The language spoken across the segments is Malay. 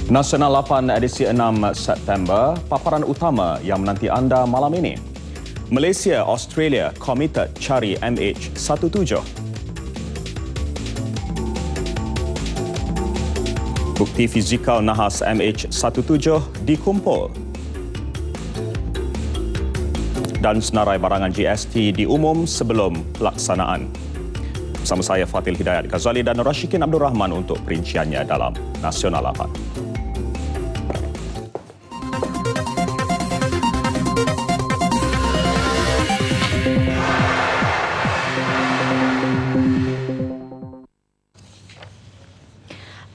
Nasional 8 edisi 6 September, paparan utama yang menanti anda malam ini. Malaysia, Australia komited cari MH17. Bukti fizikal nahas MH17 dikumpul. Dan senarai barangan GST diumum sebelum pelaksanaan. Bersama saya Fatil Hidayat Ghazali dan Rashikin Abdul Rahman untuk perinciannya dalam Nasional 8.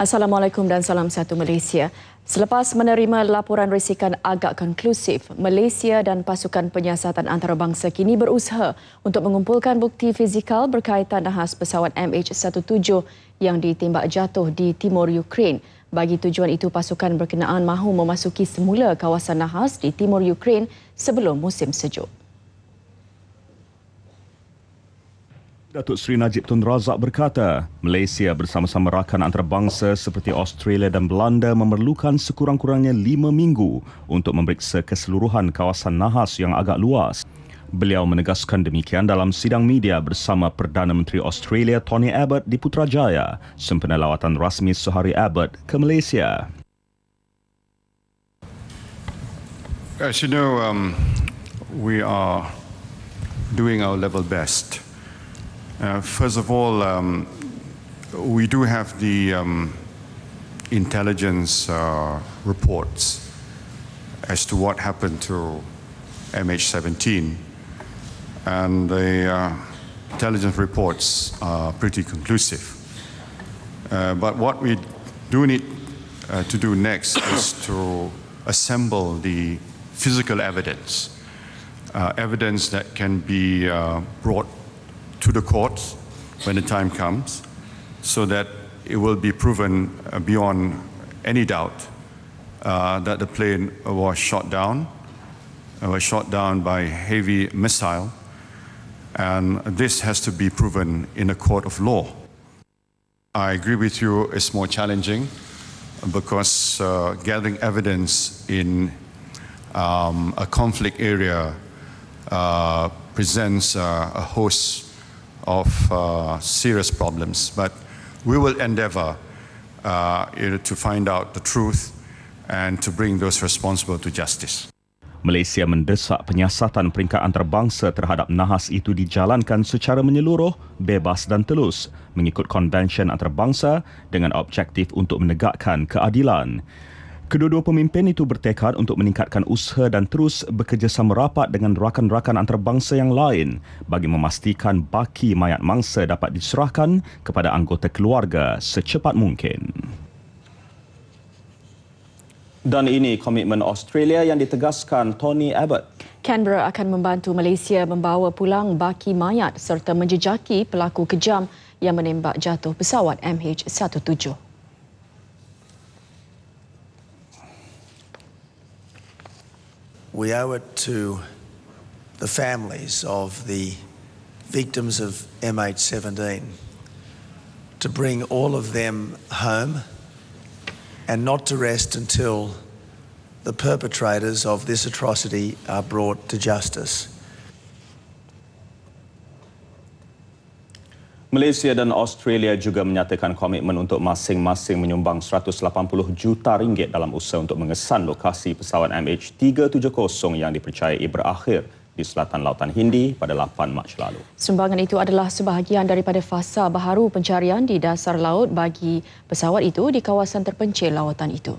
Assalamualaikum dan salam satu Malaysia. Selepas menerima laporan risikan agak konklusif, Malaysia dan pasukan penyiasatan antarabangsa kini berusaha untuk mengumpulkan bukti fizikal berkaitan nahas pesawat MH17 yang ditembak jatuh di timur Ukraine. Bagi tujuan itu, pasukan berkenaan mahu memasuki semula kawasan nahas di timur Ukraine sebelum musim sejuk. Datuk Seri Najib Tun Razak berkata, Malaysia bersama-sama rakan antarabangsa seperti Australia dan Belanda memerlukan sekurang-kurangnya 5 minggu untuk memeriksa keseluruhan kawasan nahas yang agak luas. Beliau menegaskan demikian dalam sidang media bersama Perdana Menteri Australia Tony Abbott di Putrajaya sempena lawatan rasmi sehari Abbott ke Malaysia. As you know, we are doing our level best. First of all, we do have the intelligence reports as to what happened to MH17, and the intelligence reports are pretty conclusive. But what we do need to do next is to assemble the physical evidence, evidence that can be brought to the courts when the time comes, so that it will be proven beyond any doubt that the plane was shot down by heavy missile, and this has to be proven in a court of law. I agree with you, it's more challenging because gathering evidence in a conflict area presents a host of serious problems, but we will endeavour to find out the truth and to bring those responsible to justice. Malaysia mendesak penyiasatan peringkat antarabangsa terhadap nahas itu dijalankan secara menyeluruh, bebas dan telus mengikut konvensyen antarabangsa dengan objektif untuk menegakkan keadilan. Kedua-dua pemimpin itu bertekad untuk meningkatkan usaha dan terus bekerjasama rapat dengan rakan-rakan antarabangsa yang lain bagi memastikan baki mayat mangsa dapat diserahkan kepada anggota keluarga secepat mungkin. Dan ini komitmen Australia yang ditegaskan Tony Abbott. Canberra akan membantu Malaysia membawa pulang baki mayat serta menjejaki pelaku kejam yang menembak jatuh pesawat MH17. We owe it to the families of the victims of MH17 to bring all of them home and not to rest until the perpetrators of this atrocity are brought to justice. Malaysia dan Australia juga menyatakan komitmen untuk masing-masing menyumbang RM180 juta dalam usaha untuk mengesan lokasi pesawat MH370 yang dipercayai berakhir di selatan Lautan Hindi pada 8 Mac lalu. Sumbangan itu adalah sebahagian daripada fasa baharu pencarian di dasar laut bagi pesawat itu di kawasan terpencil lawatan itu.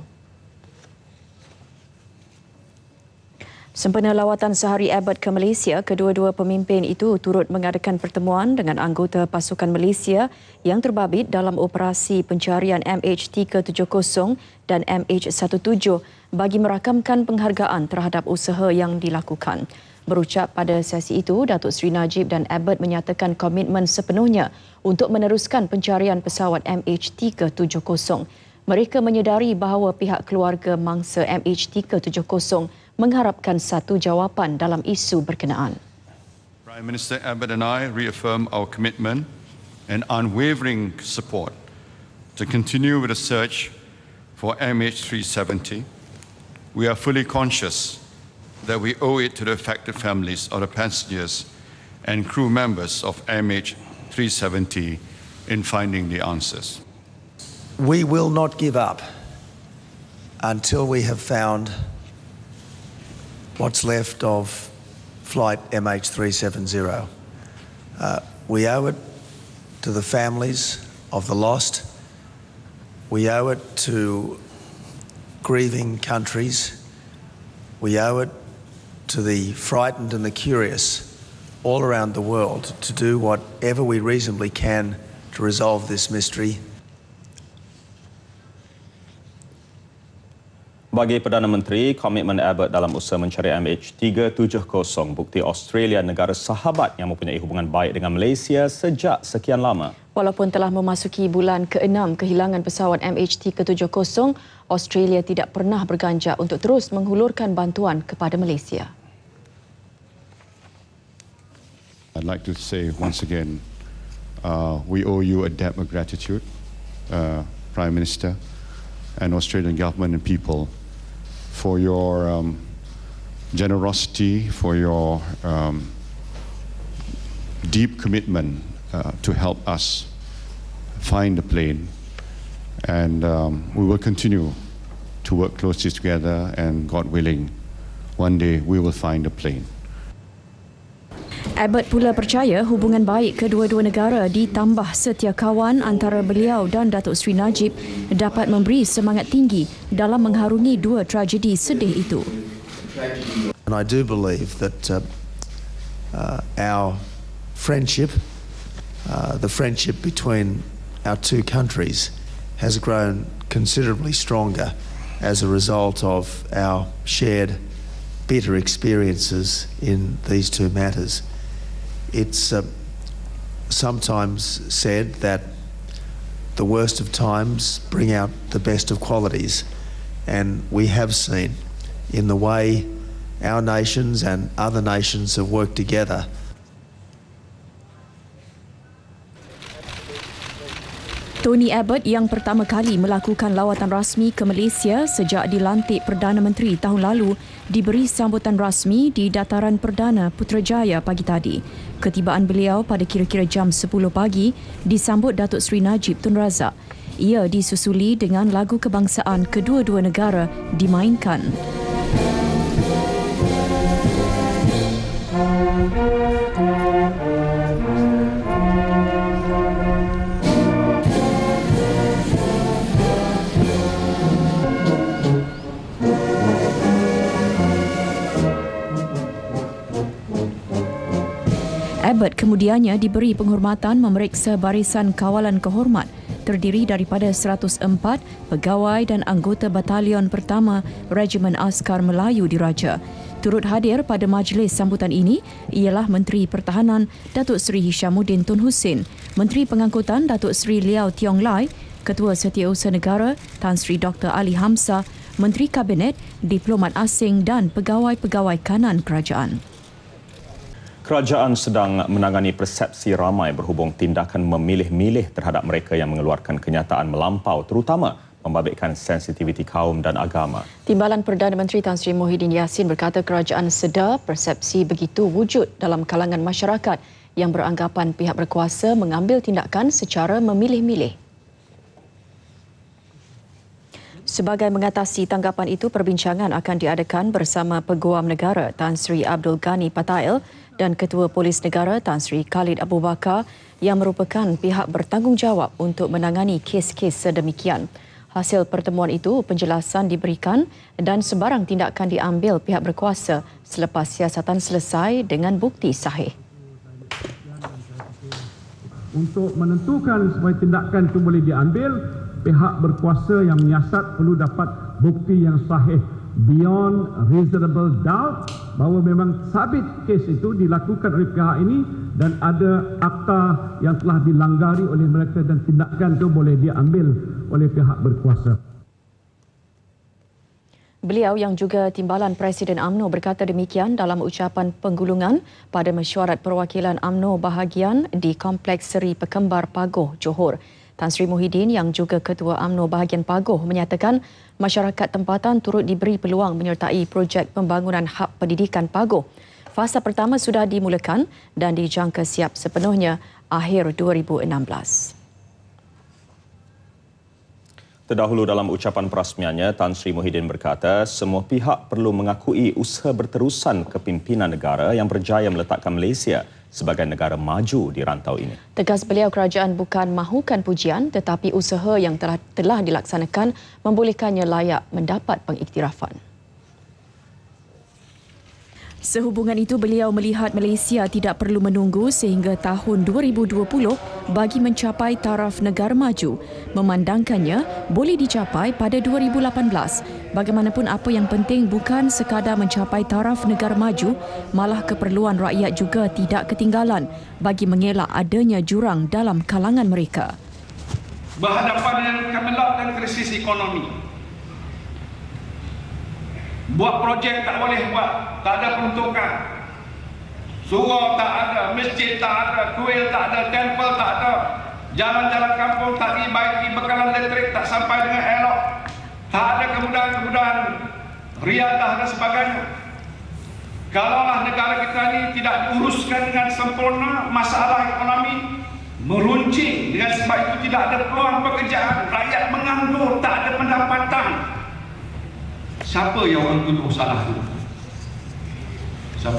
Sempena lawatan sehari Abbott ke Malaysia, kedua-dua pemimpin itu turut mengadakan pertemuan dengan anggota pasukan Malaysia yang terbabit dalam operasi pencarian MH370 dan MH17 bagi merakamkan penghargaan terhadap usaha yang dilakukan. Berucap pada sesi itu, Datuk Seri Najib dan Abbott menyatakan komitmen sepenuhnya untuk meneruskan pencarian pesawat MH370. Mereka menyedari bahawa pihak keluarga mangsa MH370 mengharapkan satu jawapan dalam isu berkenaan. Prime Minister Abbott and I reaffirm our commitment and unwavering support to continue with the search for MH370, we are fully conscious that we owe it to the affected families of the passengers and crew members of MH370 in finding the answers. We will not give up until we have found what's left of flight MH370. We owe it to the families of the lost. We owe it to grieving countries. We owe it to the frightened and the curious all around the world to do whatever we reasonably can to resolve this mystery. Bagi Perdana Menteri, komitmen Abbott dalam usaha mencari MH370 bukti Australia negara sahabat yang mempunyai hubungan baik dengan Malaysia sejak sekian lama. Walaupun telah memasuki bulan ke-6 kehilangan pesawat MH370, Australia tidak pernah berganjak untuk terus menghulurkan bantuan kepada Malaysia. I'd like to say once again, we owe you a debt of gratitude, Prime Minister and Australian government and people, for your generosity, for your deep commitment to help us find the plane. And we will continue to work closely together, and God willing, one day we will find the plane. Abbott pula percaya hubungan baik kedua-dua negara ditambah setia kawan antara beliau dan Datuk Seri Najib dapat memberi semangat tinggi dalam mengharungi dua tragedi sedih itu. And I do believe that our friendship, the friendship between our two countries, has grown considerably stronger as a result of our shared bitter experiences in these two matters. It's sometimes said that the worst of times bring out the best of qualities, and we have seen in the way our nations and other nations have worked together. Tony Abbott yang pertama kali melakukan lawatan rasmi ke Malaysia sejak dilantik Perdana Menteri tahun lalu diberi sambutan rasmi di Dataran Perdana Putrajaya pagi tadi. Ketibaan beliau pada kira-kira jam 10 pagi disambut Datuk Seri Najib Tun Razak. Ia disusuli dengan lagu kebangsaan kedua-dua negara dimainkan. Abbott kemudiannya diberi penghormatan memeriksa barisan kawalan kehormat terdiri daripada 104 pegawai dan anggota Batalion Pertama Regimen Askar Melayu Diraja. Turut hadir pada majlis sambutan ini ialah Menteri Pertahanan Datuk Seri Hishamuddin Tun Hussein, Menteri Pengangkutan Datuk Seri Liao Tiong Lai, Ketua Setiausaha Negara Tan Sri Dr. Ali Hamzah, Menteri Kabinet, diplomat asing dan pegawai-pegawai kanan kerajaan. Kerajaan sedang menangani persepsi ramai berhubung tindakan memilih-milih terhadap mereka yang mengeluarkan kenyataan melampau, terutama membabitkan sensitiviti kaum dan agama. Timbalan Perdana Menteri Tan Sri Muhyiddin Yassin berkata kerajaan sedar persepsi begitu wujud dalam kalangan masyarakat yang beranggapan pihak berkuasa mengambil tindakan secara memilih-milih. Sebagai mengatasi tanggapan itu, perbincangan akan diadakan bersama Peguam Negara Tan Sri Abdul Ghani Patail dan Ketua Polis Negara Tan Sri Khalid Abu Bakar yang merupakan pihak bertanggungjawab untuk menangani kes-kes sedemikian. Hasil pertemuan itu, penjelasan diberikan dan sebarang tindakan diambil pihak berkuasa selepas siasatan selesai dengan bukti sahih. Untuk menentukan supaya tindakan itu boleh diambil, pihak berkuasa yang menyiasat perlu dapat bukti yang sahih beyond reasonable doubt bahawa memang sabit kes itu dilakukan oleh pihak ini dan ada akta yang telah dilanggari oleh mereka dan tindakan itu boleh diambil oleh pihak berkuasa. Beliau yang juga timbalan Presiden UMNO berkata demikian dalam ucapan penggulungan pada mesyuarat perwakilan UMNO bahagian di Kompleks Seri Pekembar Pagoh, Johor. Tan Sri Muhyiddin yang juga Ketua UMNO bahagian Pagoh menyatakan masyarakat tempatan turut diberi peluang menyertai projek pembangunan hub pendidikan Pagoh. Fasa pertama sudah dimulakan dan dijangka siap sepenuhnya akhir 2016. Terdahulu dalam ucapan perasmiannya, Tan Sri Muhyiddin berkata semua pihak perlu mengakui usaha berterusan kepimpinan negara yang berjaya meletakkan Malaysia sebagai negara maju di rantau ini. Tegas beliau, kerajaan bukan mahukan pujian tetapi usaha yang telah dilaksanakan membolehkannya layak mendapat pengiktirafan. Sehubungan itu, beliau melihat Malaysia tidak perlu menunggu sehingga tahun 2020 bagi mencapai taraf negara maju. Memandangkannya boleh dicapai pada 2018. Bagaimanapun, apa yang penting bukan sekadar mencapai taraf negara maju, malah keperluan rakyat juga tidak ketinggalan bagi mengelak adanya jurang dalam kalangan mereka. Berhadapan dengan kemelat dan krisis ekonomi. Buat projek tak boleh buat, tak ada peruntukan. Surau tak ada, masjid tak ada, kuil tak ada, tempel tak ada. Jalan-jalan kampung tak dibaiki, bekalan elektrik tak sampai dengan elok. Tak ada kemudahan-kemudahan riadah dan sebagainya. Kalaulah negara kita ini tidak diuruskan dengan sempurna, masalah ekonomi meruncing. Dengan sebab itu tidak ada peluang pekerjaan, rakyat menganggur, tak ada pendapatan. Siapa yang orang tuduh salah itu? Siapa?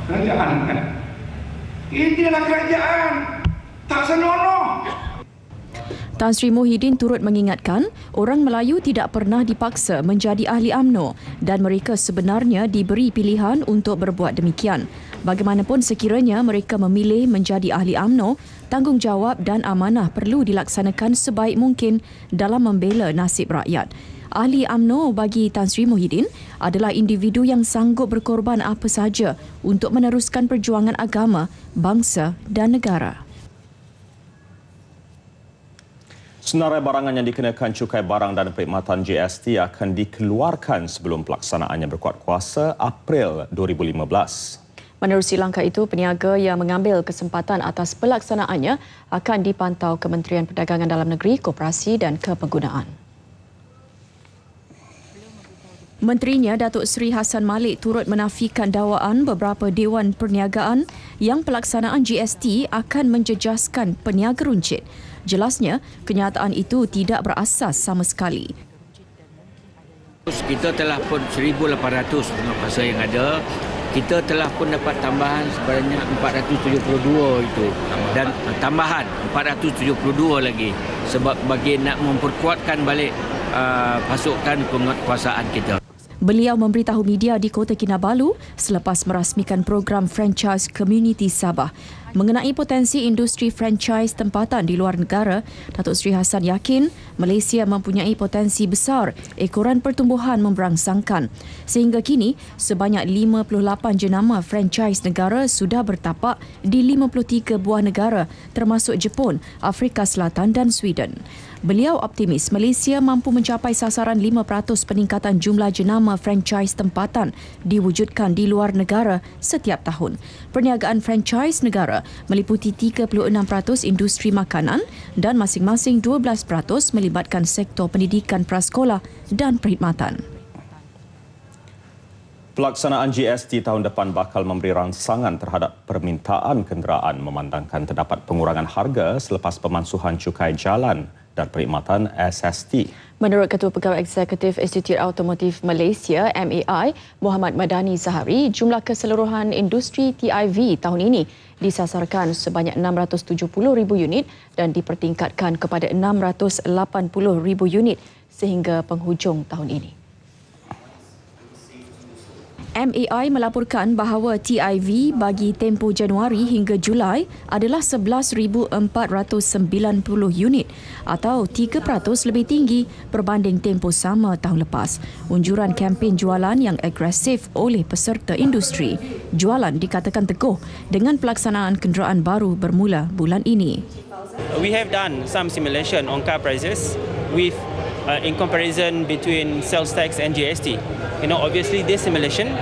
Kerajaan kan? Inilah kerajaan. Tak senonoh. Tan Sri Muhyiddin turut mengingatkan orang Melayu tidak pernah dipaksa menjadi ahli UMNO dan mereka sebenarnya diberi pilihan untuk berbuat demikian. Bagaimanapun sekiranya mereka memilih menjadi ahli UMNO, tanggungjawab dan amanah perlu dilaksanakan sebaik mungkin dalam membela nasib rakyat. Ahli UMNO bagi Tan Sri Muhyiddin adalah individu yang sanggup berkorban apa sahaja untuk meneruskan perjuangan agama, bangsa dan negara. Senarai barangan yang dikenakan cukai barang dan perkhidmatan GST akan dikeluarkan sebelum pelaksanaannya berkuat kuasa April 2015. Menerusi langkah itu, peniaga yang mengambil kesempatan atas pelaksanaannya akan dipantau Kementerian Perdagangan Dalam Negeri, Koperasi dan Kepenggunaan. Menterinya Datuk Seri Hassan Malik turut menafikan dakwaan beberapa Dewan Perniagaan yang pelaksanaan GST akan menjejaskan peniaga runcit. Jelasnya, kenyataan itu tidak berasas sama sekali. Kita telah pun 1,800 dengan masa yang ada. Kita telah pun dapat tambahan sebanyak 472 itu. Dan tambahan 472 lagi. Sebab bagi nak memperkuatkan balik pasukan penguasaan kita. Beliau memberitahu media di Kota Kinabalu selepas merasmikan program franchise Community Sabah. Mengenai potensi industri franchise tempatan di luar negara, Datuk Seri Hassan yakin Malaysia mempunyai potensi besar ekoran pertumbuhan memberangsangkan. Sehingga kini, sebanyak 58 jenama franchise negara sudah bertapak di 53 buah negara termasuk Jepun, Afrika Selatan dan Sweden. Beliau optimis Malaysia mampu mencapai sasaran 5% peningkatan jumlah jenama franchise tempatan diwujudkan di luar negara setiap tahun. Perniagaan franchise negara meliputi 36% industri makanan dan masing-masing 12% melibatkan sektor pendidikan prasekolah dan perkhidmatan. Pelaksanaan GST tahun depan bakal memberi rangsangan terhadap permintaan kenderaan memandangkan terdapat pengurangan harga selepas pemansuhan cukai jalan dan perkhidmatan SST. Menurut Ketua Pegawai Eksekutif Institut Automotif Malaysia MAI, Muhammad Madani Zahari, jumlah keseluruhan industri TIV tahun ini disasarkan sebanyak 670,000 unit dan dipertingkatkan kepada 680,000 unit sehingga penghujung tahun ini. MAI melaporkan bahawa TIV bagi tempoh Januari hingga Julai adalah 11,490 unit atau 3% lebih tinggi berbanding tempoh sama tahun lepas. Unjuran kempen jualan yang agresif oleh peserta industri. Jualan dikatakan teguh dengan pelaksanaan kenderaan baru bermula bulan ini. We have done some simulation on car prices with in comparison between sales tax and GST. Obviously this simulation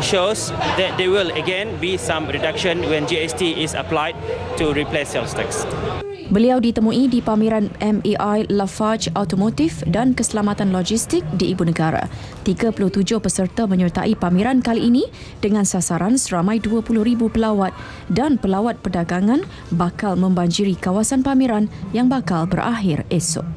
shows that there will again be some reduction when GST is applied to replace sales tax. Beliau ditemui di pameran MEI Lafarge Automotif dan Keselamatan Logistik di Ibu Negara. 37 peserta menyertai pameran kali ini dengan sasaran seramai 20,000 pelawat dan pelawat perdagangan bakal membanjiri kawasan pameran yang bakal berakhir esok.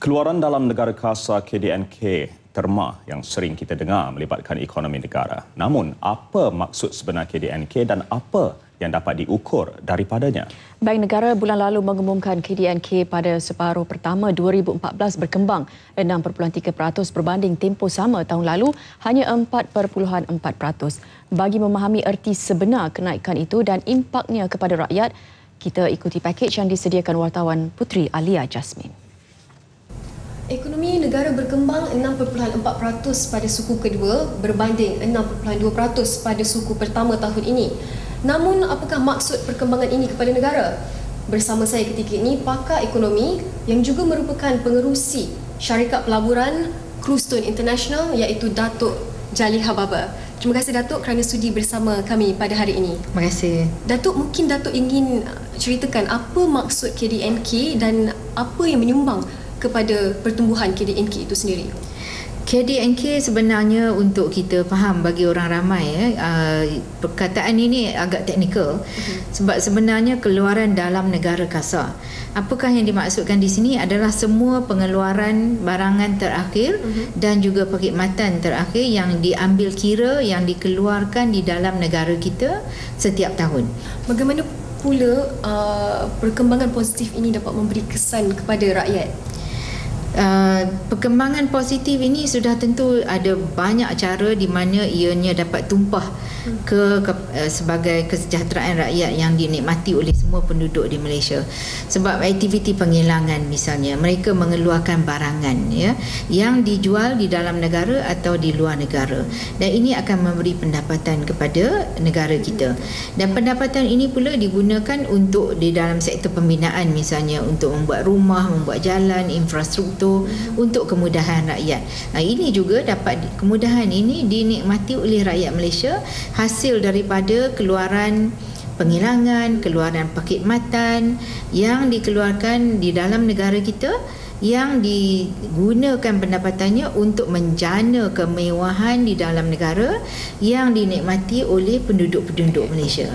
Keluaran dalam negara kasa KDNK terma yang sering kita dengar melibatkan ekonomi negara. Namun, apa maksud sebenar KDNK dan apa yang dapat diukur daripadanya? Bank Negara bulan lalu mengumumkan KDNK pada separuh pertama 2014 berkembang 6.3% berbanding tempoh sama tahun lalu hanya 4.4%. Bagi memahami erti sebenar kenaikan itu dan impaknya kepada rakyat, kita ikuti pakej yang disediakan wartawan Putri Alia Jasmine. Ekonomi negara berkembang 6.4% pada suku kedua berbanding 6.2% pada suku pertama tahun ini. Namun, apakah maksud perkembangan ini kepada negara? Bersama saya ketika ini, pakar ekonomi yang juga merupakan pengerusi syarikat pelaburan Cruise International iaitu Datuk Jaliha Baba. Terima kasih Datuk kerana sudi bersama kami pada hari ini. Terima kasih. Datuk, mungkin Datuk ingin ceritakan apa maksud KDNK dan apa yang menyumbang kepada pertumbuhan KDNK itu sendiri? KDNK sebenarnya untuk kita faham bagi orang ramai, perkataan ini agak teknikal sebab sebenarnya keluaran dalam negara kasa. Apakah yang dimaksudkan di sini adalah semua pengeluaran barangan terakhir dan juga perkhidmatan terakhir yang diambil kira yang dikeluarkan di dalam negara kita setiap tahun. Bagaimana pula perkembangan positif ini dapat memberi kesan kepada rakyat? Perkembangan positif ini sudah tentu ada banyak cara di mana ianya dapat tumpah ke sebagai kesejahteraan rakyat yang dinikmati oleh semua penduduk di Malaysia. Sebab aktiviti penghilangan misalnya, mereka mengeluarkan barangan ya yang dijual di dalam negara atau di luar negara, dan ini akan memberi pendapatan kepada negara kita. Dan pendapatan ini pula digunakan untuk di dalam sektor pembinaan, misalnya untuk membuat rumah, membuat jalan, infrastruktur untuk kemudahan rakyat. Ini juga dapat kemudahan ini dinikmati oleh rakyat Malaysia hasil daripada keluaran penghilangan, keluaran perkhidmatan yang dikeluarkan di dalam negara kita yang digunakan pendapatannya untuk menjana kemewahan di dalam negara yang dinikmati oleh penduduk-penduduk Malaysia.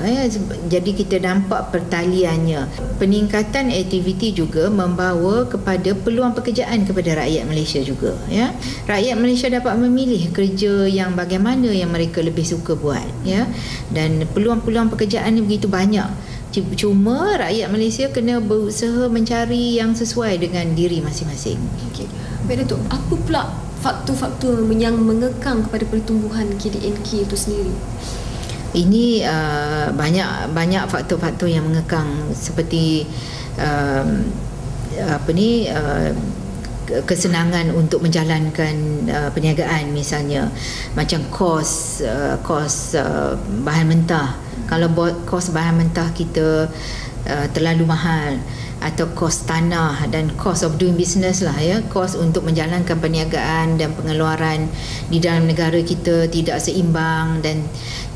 Jadi kita nampak pertaliannya. Peningkatan aktiviti juga membawa kepada peluang pekerjaan kepada rakyat Malaysia juga. Ya. Rakyat Malaysia dapat memilih kerja yang bagaimana yang mereka lebih suka buat. Ya. Dan peluang-peluang pekerjaan ini begitu banyak. Cuma rakyat Malaysia kena berusaha mencari yang sesuai dengan diri masing-masing. Okey. Baik Datuk, apa pula faktor-faktor yang mengekang kepada pertumbuhan KDNK itu sendiri? Ini banyak faktor-faktor yang mengekang seperti kesenangan untuk menjalankan perniagaan, misalnya macam kos bahan mentah. Kalau kos bahan mentah kita terlalu mahal, atau kos tanah dan cost of doing business lah ya, kos untuk menjalankan perniagaan dan pengeluaran di dalam negara kita tidak seimbang dan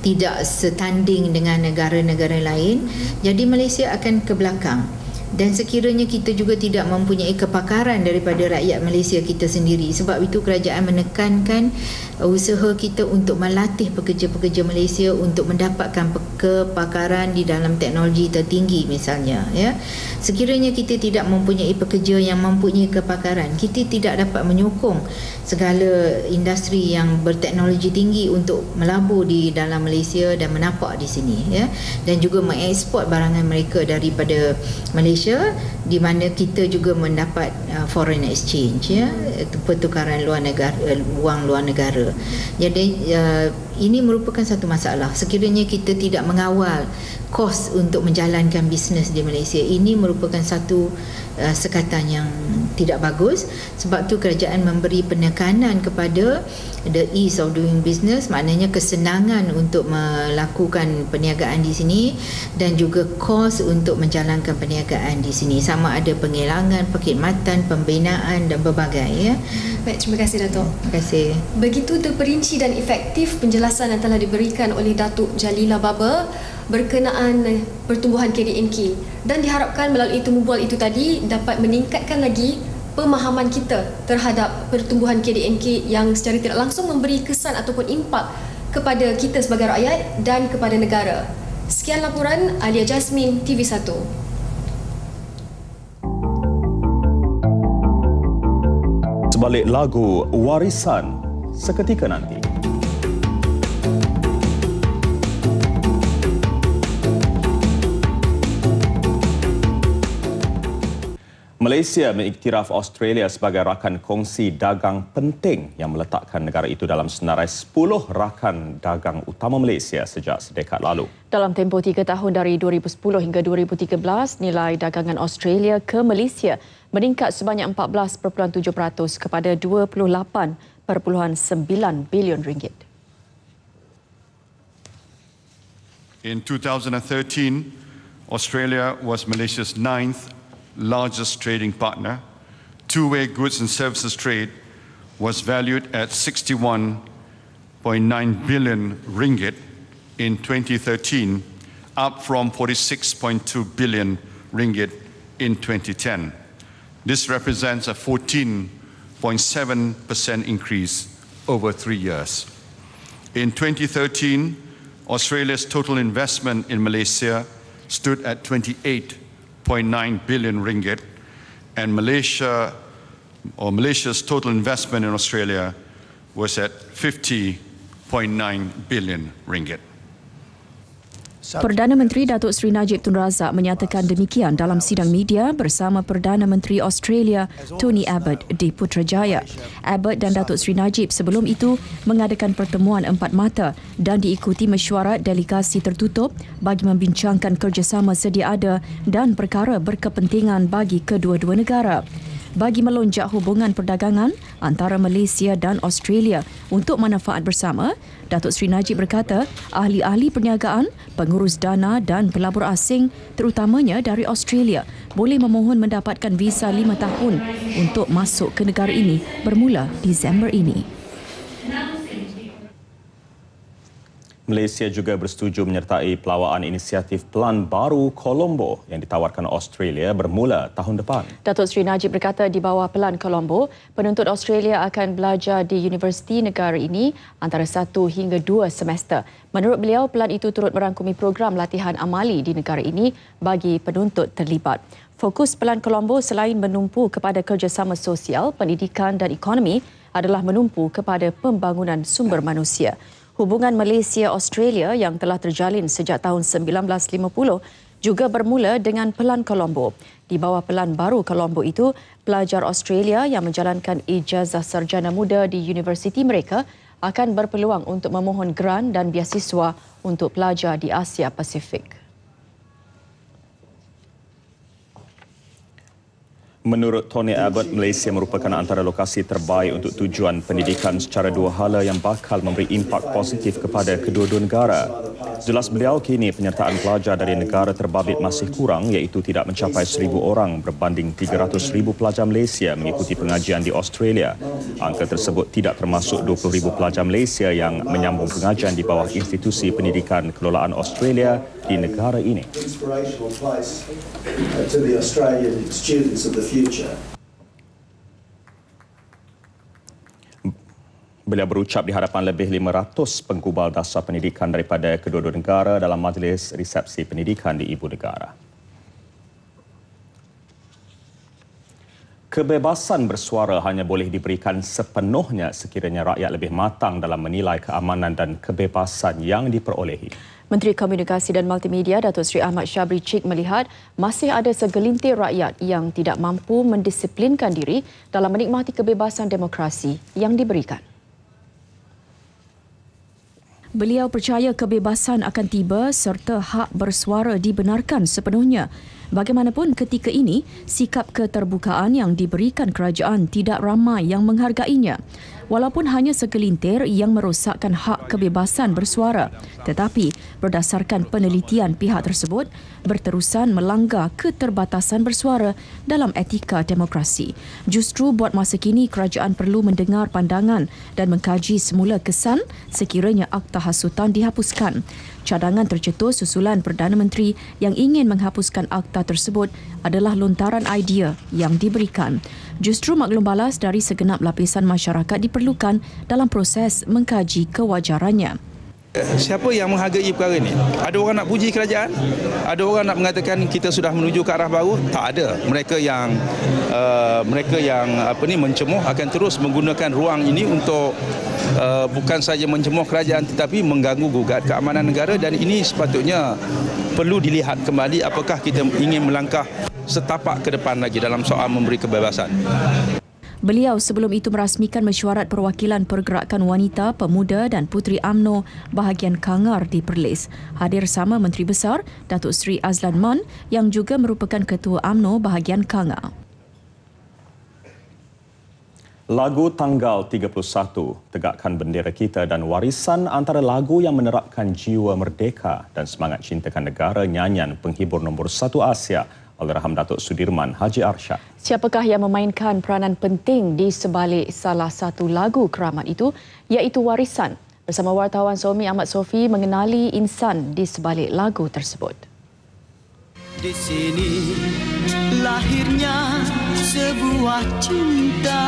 tidak setanding dengan negara-negara lain, jadi Malaysia akan ke belakang. Dan sekiranya kita juga tidak mempunyai kepakaran daripada rakyat Malaysia kita sendiri, sebab itu kerajaan menekankan usaha kita untuk melatih pekerja-pekerja Malaysia untuk mendapatkan kepakaran di dalam teknologi tertinggi misalnya ya. Sekiranya kita tidak mempunyai pekerja yang mempunyai kepakaran, kita tidak dapat menyokong segala industri yang berteknologi tinggi untuk melabur di dalam Malaysia dan menapak di sini ya, dan juga mengeksport barangan mereka daripada Malaysia, di mana kita juga mendapat foreign exchange ya, pertukaran luar negara, wang luar negara. Jadi ini merupakan satu masalah sekiranya kita tidak mengawal kos untuk menjalankan bisnes di Malaysia. Ini merupakan satu sekatan yang tidak bagus. Sebab tu kerajaan memberi penekanan kepada the ease of doing business, maknanya kesenangan untuk melakukan perniagaan di sini dan juga kos untuk menjalankan perniagaan di sini. Sama ada penghilangan, perkhidmatan, pembinaan dan berbagai. Ya. Baik, terima kasih Datuk. Terima kasih. Begitu terperinci dan efektif penjelasan yang telah diberikan oleh Datuk Jalila Baba berkenaan pertumbuhan KDNK, dan diharapkan melalui tumbuhan itu tadi dapat meningkatkan lagi pemahaman kita terhadap pertumbuhan KDNK yang secara tidak langsung memberi kesan ataupun impak kepada kita sebagai rakyat dan kepada negara. Sekian laporan Alia Jasmine, TV1. Sebalik lagu Warisan seketika nanti. Malaysia mengiktiraf Australia sebagai rakan kongsi dagang penting yang meletakkan negara itu dalam senarai 10 rakan dagang utama Malaysia sejak sedekad lalu. Dalam tempoh 3 tahun dari 2010 hingga 2013, nilai dagangan Australia ke Malaysia meningkat sebanyak 14.7% kepada 28.9 bilion ringgit. In 2013, Australia was Malaysia's 9th largest trading partner. Two-way goods and services trade was valued at 61.9 billion ringgit in 2013, up from 46.2 billion ringgit in 2010. This represents a 14.7% increase over 3 years. In 2013, Australia's total investment in Malaysia stood at 28.9 billion ringgit, and Malaysia's total investment in Australia was at 50.9 billion ringgit. Perdana Menteri Datuk Seri Najib Tun Razak menyatakan demikian dalam sidang media bersama Perdana Menteri Australia Tony Abbott di Putrajaya. Abbott dan Datuk Seri Najib sebelum itu mengadakan pertemuan empat mata dan diikuti mesyuarat delegasi tertutup bagi membincangkan kerjasama sedia ada dan perkara berkepentingan bagi kedua-dua negara. Bagi melonjak hubungan perdagangan antara Malaysia dan Australia untuk manfaat bersama, Datuk Seri Najib berkata ahli-ahli perniagaan, pengurus dana dan pelabur asing terutamanya dari Australia boleh memohon mendapatkan visa 5 tahun untuk masuk ke negara ini bermula Disember ini. Malaysia juga bersetuju menyertai pelawaan inisiatif Pelan Baru Colombo yang ditawarkan Australia bermula tahun depan. Datuk Seri Najib berkata di bawah Pelan Colombo, penuntut Australia akan belajar di universiti negara ini antara 1 hingga 2 semester. Menurut beliau, pelan itu turut merangkumi program latihan amali di negara ini bagi penuntut terlibat. Fokus Pelan Colombo selain menumpu kepada kerjasama sosial, pendidikan dan ekonomi adalah menumpu kepada pembangunan sumber manusia. Hubungan Malaysia-Australia yang telah terjalin sejak tahun 1950 juga bermula dengan Pelan Colombo. Di bawah Pelan Baru Colombo itu, pelajar Australia yang menjalankan ijazah sarjana muda di universiti mereka akan berpeluang untuk memohon grant dan beasiswa untuk pelajar di Asia Pasifik. Menurut Tony Abbott, Malaysia merupakan antara lokasi terbaik untuk tujuan pendidikan secara dua hala yang bakal memberi impak positif kepada kedua-dua negara. Jelas beliau, kini penyertaan pelajar dari negara terbabit masih kurang iaitu tidak mencapai 1,000 orang berbanding 300,000 pelajar Malaysia mengikuti pengajian di Australia. Angka tersebut tidak termasuk 20,000 pelajar Malaysia yang menyambung pengajian di bawah institusi pendidikan kelolaan Australia di negara ini. Beliau berucap di hadapan lebih 500 penggubal dasar pendidikan daripada kedua-dua negara dalam majlis resepsi pendidikan di ibu negara. Kebebasan bersuara hanya boleh diberikan sepenuhnya sekiranya rakyat lebih matang dalam menilai keamanan dan kebebasan yang diperolehi. Menteri Komunikasi dan Multimedia Datuk Seri Ahmad Syabri Cik melihat masih ada segelintir rakyat yang tidak mampu mendisiplinkan diri dalam menikmati kebebasan demokrasi yang diberikan. Beliau percaya kebebasan akan tiba serta hak bersuara dibenarkan sepenuhnya. Bagaimanapun ketika ini, sikap keterbukaan yang diberikan kerajaan tidak ramai yang menghargainya. Walaupun hanya segelintir yang merosakkan hak kebebasan bersuara, tetapi berdasarkan penelitian pihak tersebut, berterusan melanggar keterbatasan bersuara dalam etika demokrasi. Justru buat masa kini, kerajaan perlu mendengar pandangan dan mengkaji semula kesan sekiranya Akta Hasutan dihapuskan. Cadangan tercetus susulan Perdana Menteri yang ingin menghapuskan akta tersebut adalah lontaran idea yang diberikan. Justru maklum balas dari segenap lapisan masyarakat diperlukan dalam proses mengkaji kewajarannya. Siapa yang menghargai perkara ini? Ada orang nak puji kerajaan? Ada orang nak mengatakan kita sudah menuju ke arah baru? Tak ada. Mereka yang mencemoh akan terus menggunakan ruang ini untuk bukan saja mencemoh kerajaan tetapi mengganggu gugat keamanan negara, dan ini sepatutnya perlu dilihat kembali apakah kita ingin melangkah setapak ke depan lagi dalam soal memberi kebebasan. Beliau sebelum itu merasmikan mesyuarat perwakilan pergerakan wanita, pemuda dan puteri UMNO bahagian Kangar di Perlis. Hadir sama Menteri Besar Datuk Seri Azlan Man yang juga merupakan Ketua UMNO bahagian Kangar. Lagu Tanggal 31, Tegakkan Bendera Kita dan warisan antara lagu yang menerapkan jiwa merdeka dan semangat cintakan negara nyanyian penghibur nombor 1 Asia Allahyarham Datuk Sudirman Haji Arsyad. Siapakah yang memainkan peranan penting di sebalik salah satu lagu keramat itu, iaitu Warisan. Bersama wartawan Somi Ahmad Sofi mengenali insan di sebalik lagu tersebut. Di sini lahirnya sebuah cinta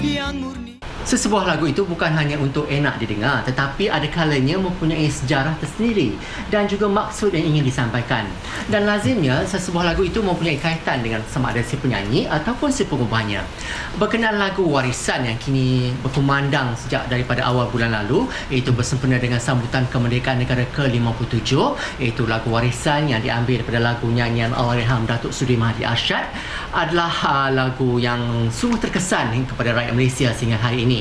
yang murni. Sesebuah lagu itu bukan hanya untuk enak didengar, tetapi ada kalanya mempunyai sejarah tersendiri dan juga maksud yang ingin disampaikan. Dan lazimnya sesebuah lagu itu mempunyai kaitan dengan sama ada si penyanyi ataupun si pengubahnya. Berkenaan lagu Warisan yang kini berkumandang sejak daripada awal bulan lalu, iaitu bersempena dengan sambutan kemerdekaan negara ke-57, iaitu lagu Warisan yang diambil daripada lagu nyanyian Allahyarham Datuk Sudirman Haji Arsyad, adalah lagu yang sungguh terkesan kepada rakyat Malaysia sehingga hari ini.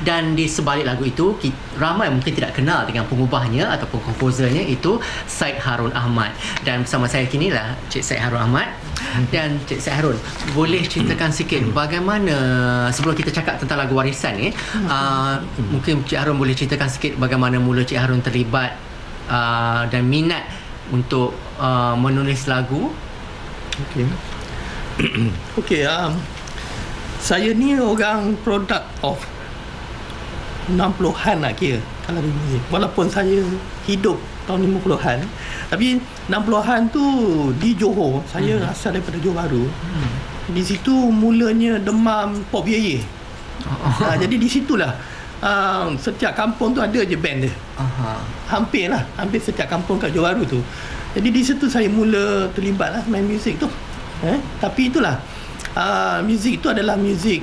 Dan di sebalik lagu itu, ramai mungkin tidak kenal dengan pengubahnya ataupun komposernya, itu Syed Harun Ahmad. Dan bersama saya kini lah Cik Syed Harun Ahmad. Dan Cik Syed Harun, boleh ceritakan sikit bagaimana, sebelum kita cakap tentang lagu Warisan ni, mungkin Cik Harun boleh ceritakan sikit bagaimana mula Cik Harun terlibat dan minat untuk menulis lagu? Okey, saya ni orang produk of 60-an lah kira kalau di muzik. Walaupun saya hidup tahun 50-an, tapi 60-an tu di Johor. Saya asal daripada Johor Bahru. Di situ mulanya demam pop yeye. Jadi di situlah setiap kampung tu ada je band dia. Hampir setiap kampung kat Johor Bahru tu. Jadi di situ saya mula terlibat lah main muzik tu. Tapi itulah, muzik itu adalah muzik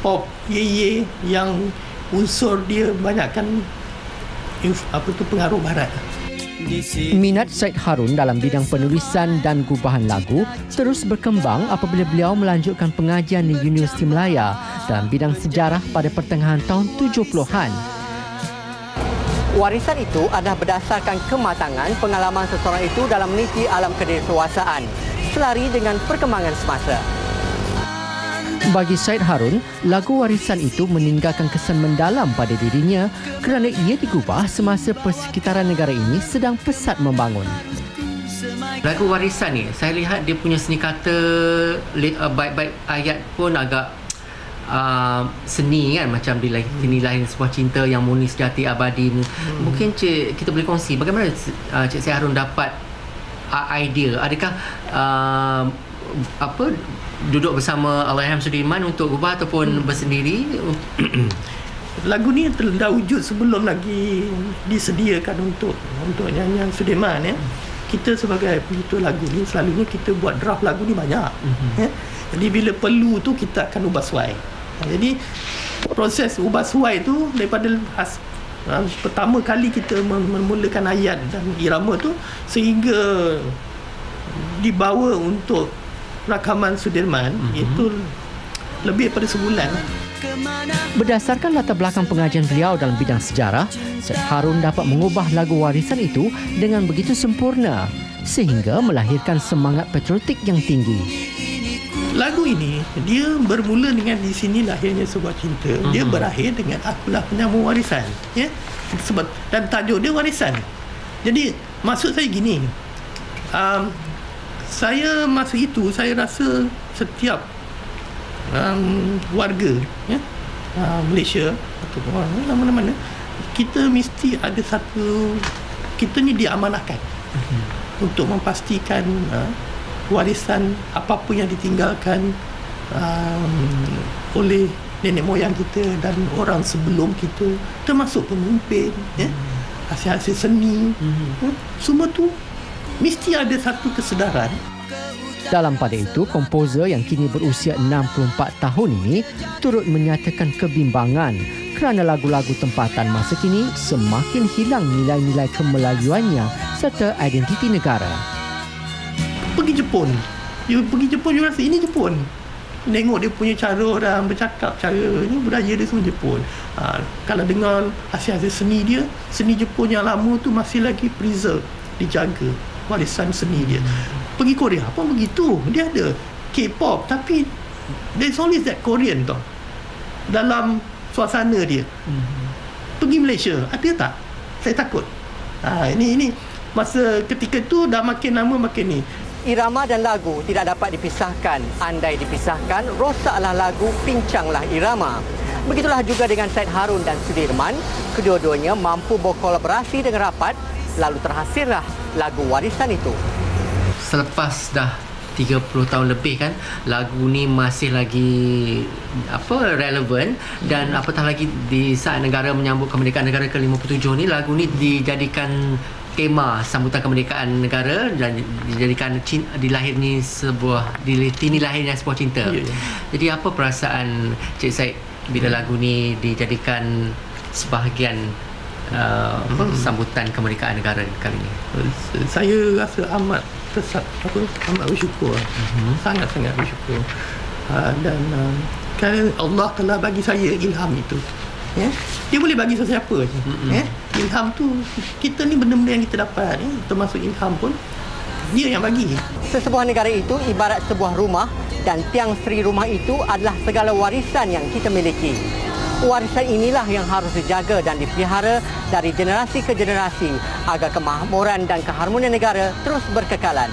pop yeye yang unsur dia banyakkan pengaruh barat. Minat Syed Harun dalam bidang penulisan dan gubahan lagu terus berkembang apabila beliau melanjutkan pengajian di Universiti Melaya dalam bidang sejarah pada pertengahan tahun 70-an. Warisan itu adalah berdasarkan kematangan pengalaman seseorang itu dalam meniti alam kedewasaan, selari dengan perkembangan semasa. Bagi Syed Harun, lagu Warisan itu meninggalkan kesan mendalam pada dirinya kerana ia digubah semasa persekitaran negara ini sedang pesat membangun. Lagu Warisan ni, saya lihat dia punya seni kata, baik-baik ayat pun agak seni kan, macam dinilai sebuah cinta yang murni sejati abadi. Mungkin Cik, kita boleh kongsi bagaimana Cik Syed Harun dapat idea, adakah duduk bersama Allahyarham Sudirman untuk ubah ataupun bersendiri? Lagu ni telah wujud sebelum lagi disediakan untuk nyanyian Sudirman ya. Kita sebagai penyetua lagu ni selalunya kita buat draft lagu ni banyak. Jadi bila perlu tu kita akan ubah suai. Jadi proses ubah suai tu daripada pertama kali kita memulakan ayat dan irama tu sehingga dibawa untuk rakaman Sudirman, itu lebih daripada sebulan. Berdasarkan latar belakang pengajian beliau dalam bidang sejarah, Syed Harun dapat mengubah lagu warisan itu dengan begitu sempurna sehingga melahirkan semangat patriotik yang tinggi. Lagu ini dia bermula dengan di sini lahirnya sebuah cinta. Dia berakhir dengan akulah penyambung warisan, ya. Sebab dan tajuk dia warisan. Jadi maksud saya gini, saya masa itu saya rasa setiap warga, ya, Malaysia atau mana-mana, kita mesti ada satu, kita ni diamanahkan untuk memastikan warisan apa-apa yang ditinggalkan oleh nenek moyang kita dan orang sebelum kita, termasuk pemimpin, ya, hasil-hasil seni, semua tu mesti ada satu kesedaran. Dalam pada itu, komposer yang kini berusia 64 tahun ini turut menyatakan kebimbangan kerana lagu-lagu tempatan masa kini semakin hilang nilai-nilai kemelayuannya serta identiti negara. Pergi Jepun, you rasa ini Jepun. Tengok dia punya cara orang bercakap, cara ni budaya dia semua Jepun. Kalau dengar hasil-hasil seni dia, seni Jepun yang lama tu masih lagi preserve, dijaga warisan seni dia. Pergi Korea pun begitu, dia ada K-pop tapi there's always that Korean tau dalam suasana dia. Pergi Malaysia, ada tak? Saya takut. Ini masa ketika tu dah makin lama makin ni. Irama dan lagu tidak dapat dipisahkan. Andai dipisahkan, rosaklah lagu, pincanglah irama. Begitulah juga dengan Syed Harun dan Sudirman. Kedua-duanya mampu berkolaborasi dengan rapat, lalu terhasillah lagu warisan itu. Selepas dah 30 tahun lebih kan, lagu ni masih lagi relevan, dan apatah lagi di saat negara menyambut kemerdekaan negara ke-57 ni, lagu ni dijadikan tema sambutan kemerdekaan negara dan dijadikan dilahirnya sebuah cinta. Jadi apa perasaan Cik Syed bila lagu ni dijadikan sebahagian sambutan kemerdekaan negara kali ini? Saya rasa amat bersyukur, sangat-sangat bersyukur, dan kan Allah telah bagi saya ilham itu, ya. Dia boleh bagi sesiapa je, ya. Ilham tu kita ni benda-benda yang kita dapat, ya, termasuk ilham pun dia yang bagi. Sesebuah negara itu ibarat sebuah rumah, dan tiang seri rumah itu adalah segala warisan yang kita miliki. Warisan inilah yang harus dijaga dan dipelihara dari generasi ke generasi agar kemakmuran dan keharmonian negara terus berkekalan.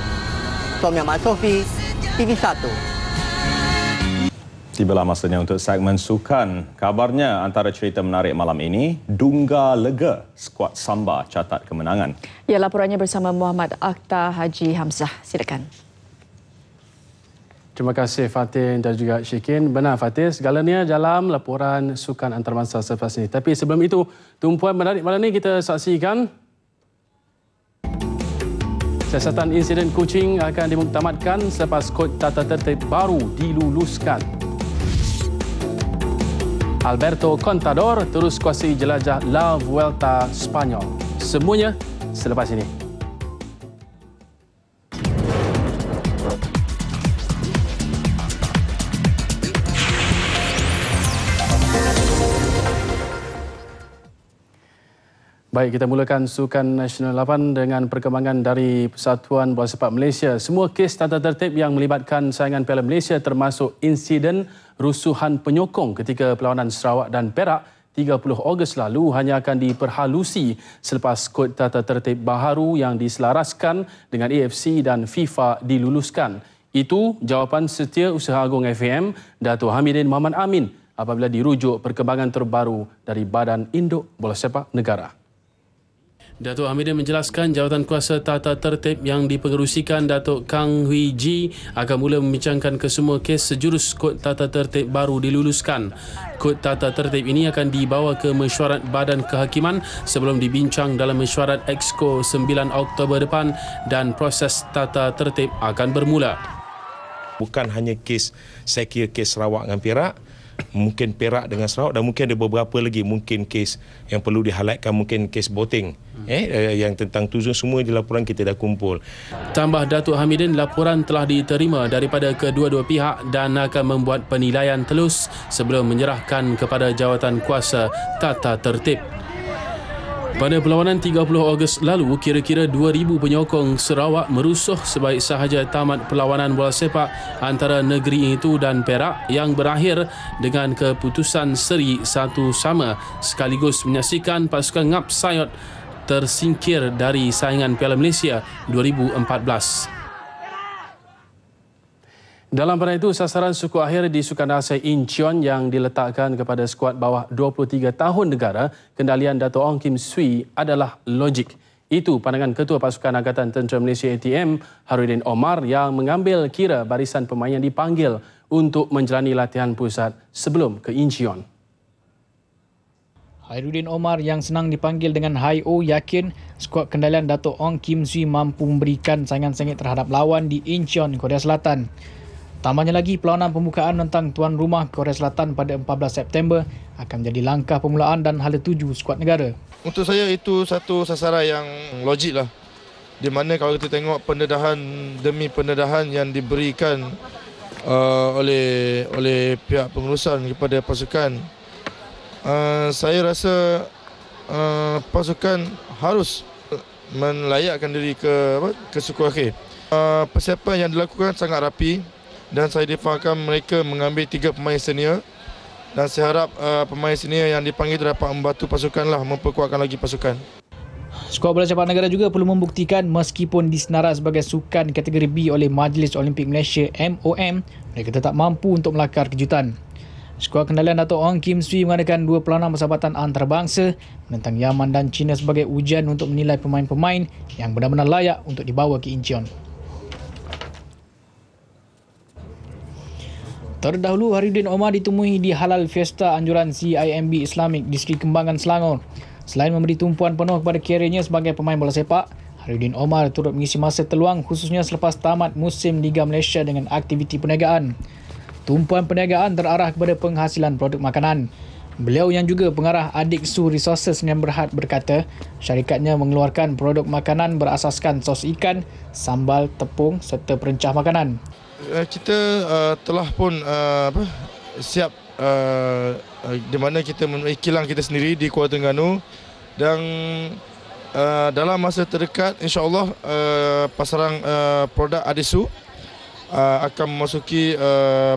Somya Mat Sofi, TV1. Tibalah masanya untuk segmen sukan. Kabarnya antara cerita menarik malam ini, Dunga Lega, skuad Samba catat kemenangan. Ya, laporannya bersama Muhammad Akhtar Haji Hamzah. Silakan. Terima kasih Fatin dan juga Syikin. Benar Fatin, segalanya dalam laporan sukan antarabangsa selepas ini. Tapi sebelum itu, tumpuan menarik malam ini kita saksikan. Siasatan insiden Kuching akan dimuktamadkan selepas kod tata tertib baru diluluskan. Alberto Contador terus kuasai jelajah La Vuelta Spanyol. Semuanya selepas ini. Baik, kita mulakan Sukan Nasional 8 dengan perkembangan dari Persatuan Bola Sepak Malaysia. Semua kes tata tertib yang melibatkan saingan Piala Malaysia termasuk insiden rusuhan penyokong ketika perlawanan Sarawak dan Perak 30 Ogos lalu hanya akan diperhalusi selepas kod tata tertib baharu yang diselaraskan dengan AFC dan FIFA diluluskan. Itu jawapan Setiausaha Agung FAM, Dato' Hamidin Muhammad Amin apabila dirujuk perkembangan terbaru dari Badan Induk Bola Sepak Negara. Dato' Hamidin menjelaskan jawatankuasa tata tertib yang dipengerusikan Dato' Kang Hui Ji akan mula membincangkan kesemua kes sejurus kod tata tertib baru diluluskan. Kod tata tertib ini akan dibawa ke mesyuarat Badan Kehakiman sebelum dibincang dalam mesyuarat Exco 9 Oktober depan dan proses tata tertib akan bermula. Bukan hanya kes, saya kira kes Sarawak dan Perak, mungkin Perak dengan Sarawak, dan mungkin ada beberapa lagi mungkin kes yang perlu di-highlightkan, mungkin kes boating yang tentang tu semua di laporan kita dah kumpul. Tambah Datuk Hamidin, laporan telah diterima daripada kedua-dua pihak dan akan membuat penilaian telus sebelum menyerahkan kepada jawatan kuasa tata tertib. Pada perlawanan 30 Ogos lalu, kira-kira 2,000 penyokong Sarawak merusuh sebaik sahaja tamat perlawanan bola sepak antara negeri itu dan Perak yang berakhir dengan keputusan seri 1-1 sekaligus menyaksikan pasukan Ngap Sayot tersingkir dari saingan Piala Malaysia 2014. Dalam pada itu, sasaran suku akhir di Sukan Asia Incheon yang diletakkan kepada skuad bawah 23 tahun negara kendalian Dato' Ong Kim Swee adalah logik. Itu pandangan Ketua Pasukan Angkatan Tentera Malaysia ATM, Harudin Omar, yang mengambil kira barisan pemain yang dipanggil untuk menjalani latihan pusat sebelum ke Incheon. Harudin Omar yang senang dipanggil dengan Hai-O yakin skuad kendalian Dato' Ong Kim Swee mampu memberikan saingan sengit terhadap lawan di Incheon, Korea Selatan. Tambahnya lagi, perlawanan pembukaan tentang tuan rumah Korea Selatan pada 14 September akan menjadi langkah permulaan dan hala tuju skuad negara. Untuk saya itu satu sasaran yang logik lah. Di mana kalau kita tengok pendedahan demi pendedahan yang diberikan oleh pihak pengurusan kepada pasukan, saya rasa pasukan harus melayakkan diri ke suku akhir. Persiapan yang dilakukan sangat rapi. Dan saya difahamkan mereka mengambil 3 pemain senior. Dan saya harap pemain senior yang dipanggil dapat membantu pasukan lah, memperkuatkan lagi pasukan. Skuad bola sepak negara juga perlu membuktikan meskipun disenarai sebagai sukan kategori B oleh Majlis Olimpik Malaysia MOM, mereka tetap mampu untuk melakar kejutan. Skuad kendalian Dato' Ong Kim Swee mengadakan 2 perlawanan persahabatan antarabangsa menentang Yaman dan China sebagai ujian untuk menilai pemain-pemain yang benar-benar layak untuk dibawa ke Incheon. Terdahulu, Harudin Omar ditemui di Halal Fiesta anjuran CIMB Islamic di Seri Kembangan, Selangor. Selain memberi tumpuan penuh kepada kerjanya sebagai pemain bola sepak, Harudin Omar turut mengisi masa terluang khususnya selepas tamat musim Liga Malaysia dengan aktiviti perniagaan. Tumpuan perniagaan terarah kepada penghasilan produk makanan. Beliau yang juga pengarah Adik Su Resources yang Berhad berkata, syarikatnya mengeluarkan produk makanan berasaskan sos ikan, sambal, tepung serta perencah makanan. Kita telah pun siap di mana kita memiliki kilang kita sendiri di Kuala Terengganu, dan dalam masa terdekat insya-Allah pasaran produk Adisu akan memasuki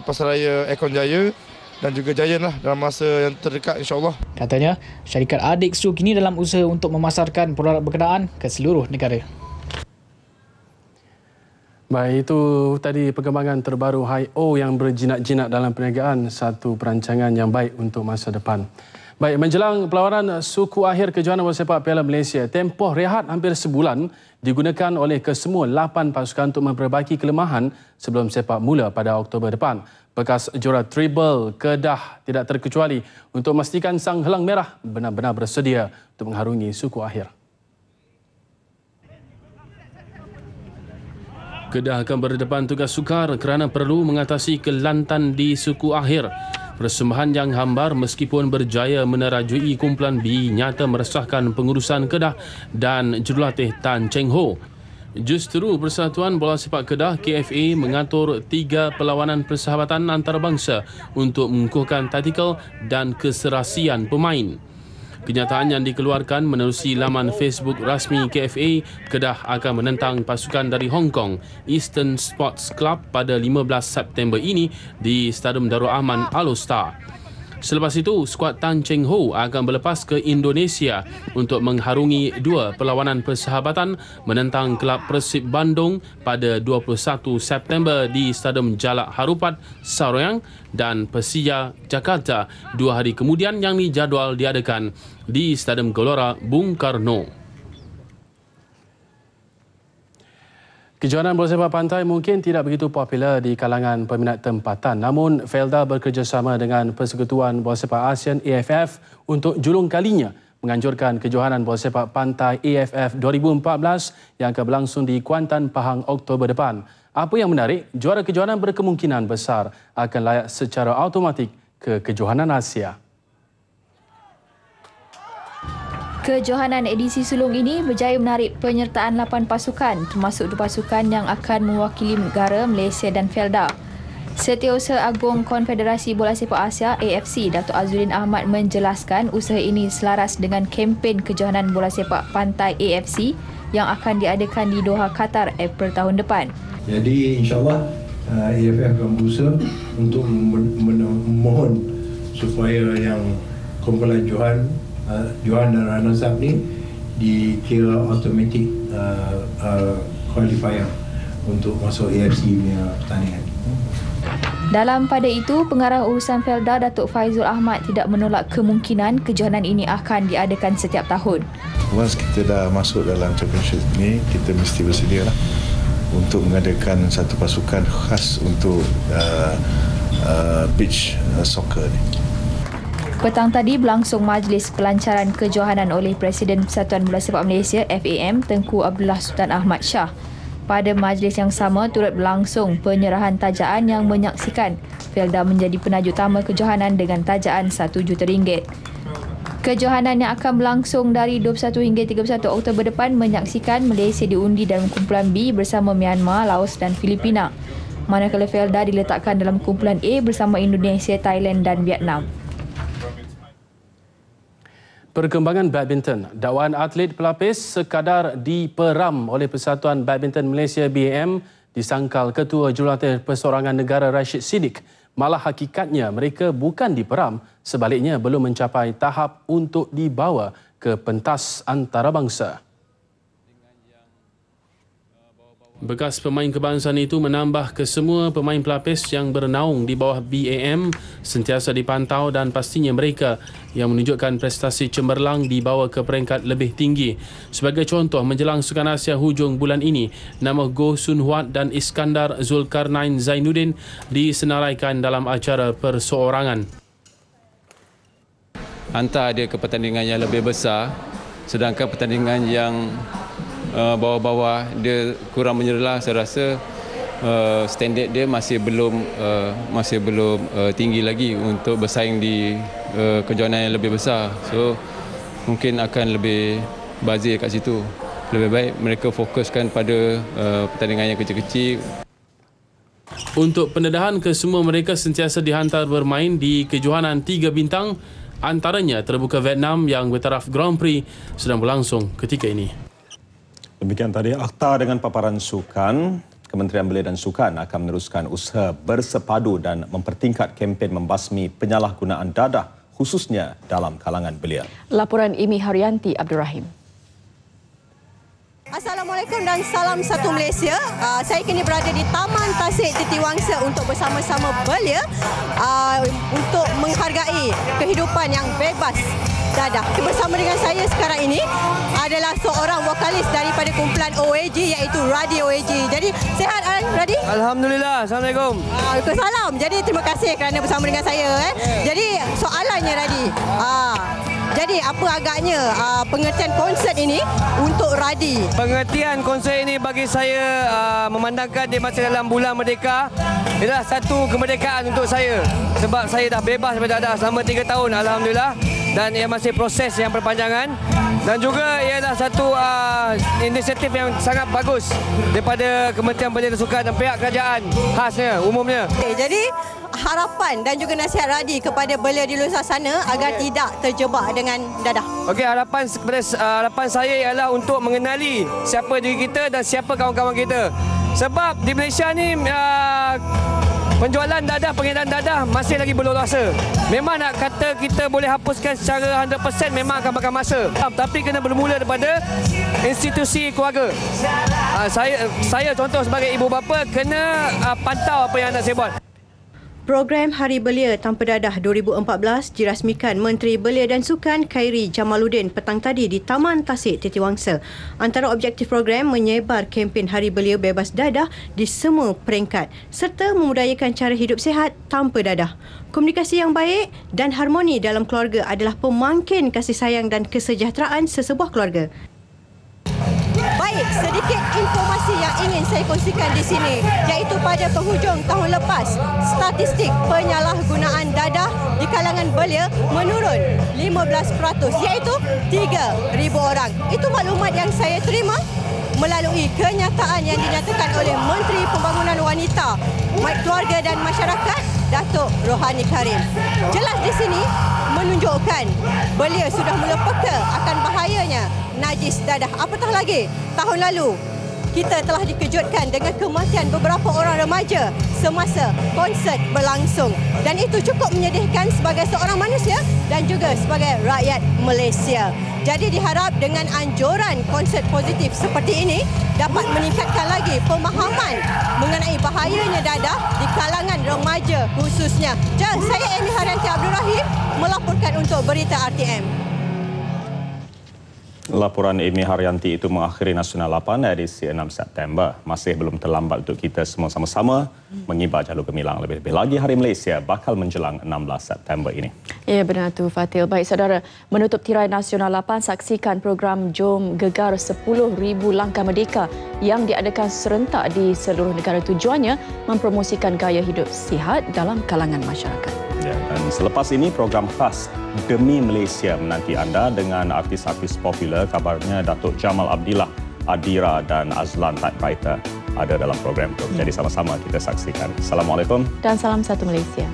pasaraya Ekon Jaya dan juga Giant lah dalam masa yang terdekat insya-Allah. Katanya, syarikat Adik Su kini dalam usaha untuk memasarkan produk berkenaan ke seluruh negara. Baik, itu tadi perkembangan terbaru Hai-O yang berjinak-jinak dalam perniagaan, satu perancangan yang baik untuk masa depan. Baik, menjelang perlawanan suku akhir kejohanan bola sepak Piala Malaysia, tempoh rehat hampir sebulan digunakan oleh kesemua 8 pasukan untuk memperbaiki kelemahan sebelum sepak mula pada Oktober depan. Bekas juara treble Kedah tidak terkecuali untuk memastikan Sang Helang Merah benar-benar bersedia untuk mengharungi suku akhir. Kedah akan berdepan tugas sukar kerana perlu mengatasi kelantan di suku akhir. Persembahan yang hambar meskipun berjaya menerajui kumpulan B nyata meresahkan pengurusan Kedah dan jurulatih Tan Cheng Ho. Justru Persatuan Bola Sepak Kedah KFA mengatur 3 perlawanan persahabatan antarabangsa untuk mengukuhkan taktikal dan keserasian pemain. Kenyataan yang dikeluarkan menerusi laman Facebook rasmi KFA, Kedah akan menentang pasukan dari Hong Kong, Eastern Sports Club pada 15 September ini di Stadium Darul Aman Alostar. Selepas itu, skuad Tan Cheng Ho akan berlepas ke Indonesia untuk mengharungi 2 perlawanan persahabatan menentang kelab Persib Bandung pada 21 September di Stadium Jalak Harupat, Saroyang dan Persija Jakarta 2 hari kemudian yang dijadual diadakan di Stadium Gelora Bung Karno. Kejohanan bola sepak pantai mungkin tidak begitu popular di kalangan peminat tempatan. Namun, Felda bekerjasama dengan Persekutuan Bola Sepak ASEAN AFF untuk julung kalinya menganjurkan kejohanan bola sepak pantai AFF 2014 yang akan berlangsung di Kuantan, Pahang Oktober depan. Apa yang menarik, juara kejohanan berkemungkinan besar akan layak secara automatik ke kejohanan Asia. Kejohanan edisi sulung ini berjaya menarik penyertaan 8 pasukan termasuk 2 pasukan yang akan mewakili negara Malaysia dan Felda. Setiausaha Agung Konfederasi Bola Sepak Asia AFC Datuk Azudin Ahmad menjelaskan usaha ini selaras dengan kempen kejohanan bola sepak pantai AFC yang akan diadakan di Doha, Qatar April tahun depan. Jadi insyaAllah AFF akan berusaha untuk memohon supaya yang kumpulan Johan dan Ranazab ni dikira automatic qualifier untuk masuk AFC punya pertandingan. Dalam pada itu, Pengarah Urusan Felda Datuk Faizul Ahmad tidak menolak kemungkinan kejohanan ini akan diadakan setiap tahun. Once kita dah masuk dalam championship ni, kita mesti bersedia lah untuk mengadakan satu pasukan khas untuk beach soccer ni. Petang tadi berlangsung majlis pelancaran kejohanan oleh Presiden Persatuan Bola Sepak Malaysia FAM Tengku Abdullah Sultan Ahmad Shah. Pada majlis yang sama turut berlangsung penyerahan tajaan yang menyaksikan Felda menjadi penaja utama kejohanan dengan tajaan RM1 juta. Kejohanan yang akan berlangsung dari 21 hingga 31 Oktober depan menyaksikan Malaysia diundi dalam kumpulan B bersama Myanmar, Laos dan Filipina. Manakala Felda diletakkan dalam kumpulan A bersama Indonesia, Thailand dan Vietnam. Perkembangan badminton. Dakwaan atlet pelapis sekadar diperam oleh Persatuan Badminton Malaysia BAM disangkal Ketua Jurulatih Persorangan Negara Rashid Siddiq. Malah hakikatnya mereka bukan diperam, sebaliknya belum mencapai tahap untuk dibawa ke pentas antarabangsa. Bekas pemain kebangsaan itu menambah kesemua pemain pelapis yang bernaung di bawah BAM sentiasa dipantau dan pastinya mereka yang menunjukkan prestasi cemerlang dibawa ke peringkat lebih tinggi. Sebagai contoh, menjelang Sukan Asia hujung bulan ini, nama Goh Sun Huat dan Iskandar Zulkarnain Zainuddin disenaraikan dalam acara perseorangan. Hantar dia ke pertandingan yang lebih besar, sedangkan pertandingan yang bawah-bawah dia kurang menyerlah. Saya rasa standard dia masih belum tinggi lagi untuk bersaing di kejohanan yang lebih besar. So mungkin akan lebih bazir kat situ. Lebih baik mereka fokuskan pada pertandingan yang kecil-kecil. Untuk pendedahan, kesemua mereka sentiasa dihantar bermain di kejohanan 3 bintang, antaranya terbuka Vietnam yang bertaraf Grand Prix sedang berlangsung ketika ini. Demikian tadi akta dengan paparan sukan. Kementerian Belia dan Sukan akan meneruskan usaha bersepadu dan mempertingkat kempen membasmi penyalahgunaan dadah khususnya dalam kalangan belia. Laporan Imi Haryanti Abdul Rahim. Assalamualaikum dan salam satu Malaysia. Saya kini berada di Taman Tasik Titiwangsa untuk bersama-sama belia untuk menghargai kehidupan yang bebas dadah. Bersama dengan saya sekarang ini adalah seorang vokalis daripada kumpulan OAG iaitu Radi OAG. Jadi sihat Radi? Alhamdulillah. Assalamualaikum. Waalaikumsalam. Jadi terima kasih kerana bersama dengan saya. Jadi soalannya Radi. Jadi apa agaknya pengertian konsert ini untuk Radi? Pengertian konsert ini bagi saya memandangkan dia masih dalam bulan merdeka. Ialah satu kemerdekaan untuk saya. Sebab saya dah bebas daripada dadah selama 3 tahun. Alhamdulillah. Dan ia masih proses yang berpanjangan. Dan juga ialah satu inisiatif yang sangat bagus daripada Kementerian Belia dan Sukan dan pihak kerajaan khasnya, umumnya. Jadi harapan dan juga nasihat Radi kepada belia di luar sana agar tidak terjebak dengan dadah. Okey, harapan saya ialah untuk mengenali siapa diri kita dan siapa kawan-kawan kita. Sebab di Malaysia ni penjualan dadah, pengedaran dadah masih lagi belum rasa. Memang nak kata kita boleh hapuskan secara 100% memang akan makan masa. Tapi kena bermula daripada institusi keluarga. Saya contoh sebagai ibu bapa kena pantau apa yang anak saya buat. Program Hari Belia Tanpa Dadah 2014 dirasmikan Menteri Belia dan Sukan Khairi Jamaluddin petang tadi di Taman Tasik Titiwangsa. Antara objektif program menyebar kempen Hari Belia Bebas Dadah di semua peringkat serta memudayakan cara hidup sihat tanpa dadah. Komunikasi yang baik dan harmoni dalam keluarga adalah pemangkin kasih sayang dan kesejahteraan sesebuah keluarga. Baik, Baik, sedikit informasi yang ingin saya kongsikan di sini, iaitu pada penghujung tahun lepas, statistik penyalahgunaan dadah di kalangan belia menurun 15%, iaitu 3,000 orang. Itu maklumat yang saya terima melalui kenyataan yang dinyatakan oleh Menteri Pembangunan Wanita, Keluarga dan Masyarakat, Datuk Rohani Karim. Jelas di sini menunjukkan belia sudah mula peka akan bahayanya najis dadah. Apatah lagi, tahun lalu kita telah dikejutkan dengan kematian beberapa orang remaja semasa konsert berlangsung. Dan itu cukup menyedihkan sebagai seorang manusia dan juga sebagai rakyat Malaysia. Jadi diharap dengan anjuran konsert positif seperti ini dapat meningkatkan lagi pemahaman mengenai bahayanya dadah di kalangan remaja khususnya. Saya Amy Haryanti Abdul Rahim melaporkan untuk Berita RTM. Laporan Amy Haryanti itu mengakhiri Nasional 8 edisi 6 September. Masih belum terlambat untuk kita semua sama-sama mengibar jalur gemilang. Lebih-lebih lagi Hari Malaysia bakal menjelang 16 September ini. Ya, benar tu Fatil. Baik saudara, menutup tirai Nasional 8, saksikan program Jom Gegar 10,000 Langkah Merdeka yang diadakan serentak di seluruh negara. Tujuannya mempromosikan gaya hidup sihat dalam kalangan masyarakat. Ya, dan selepas ini program khas Demi Malaysia menanti anda dengan artis-artis popular. Kabarnya Datuk Jamal Abdillah, Adira dan Azlan Typewriter ada dalam program itu. Jadi sama-sama kita saksikan. Assalamualaikum. Dan salam satu Malaysia.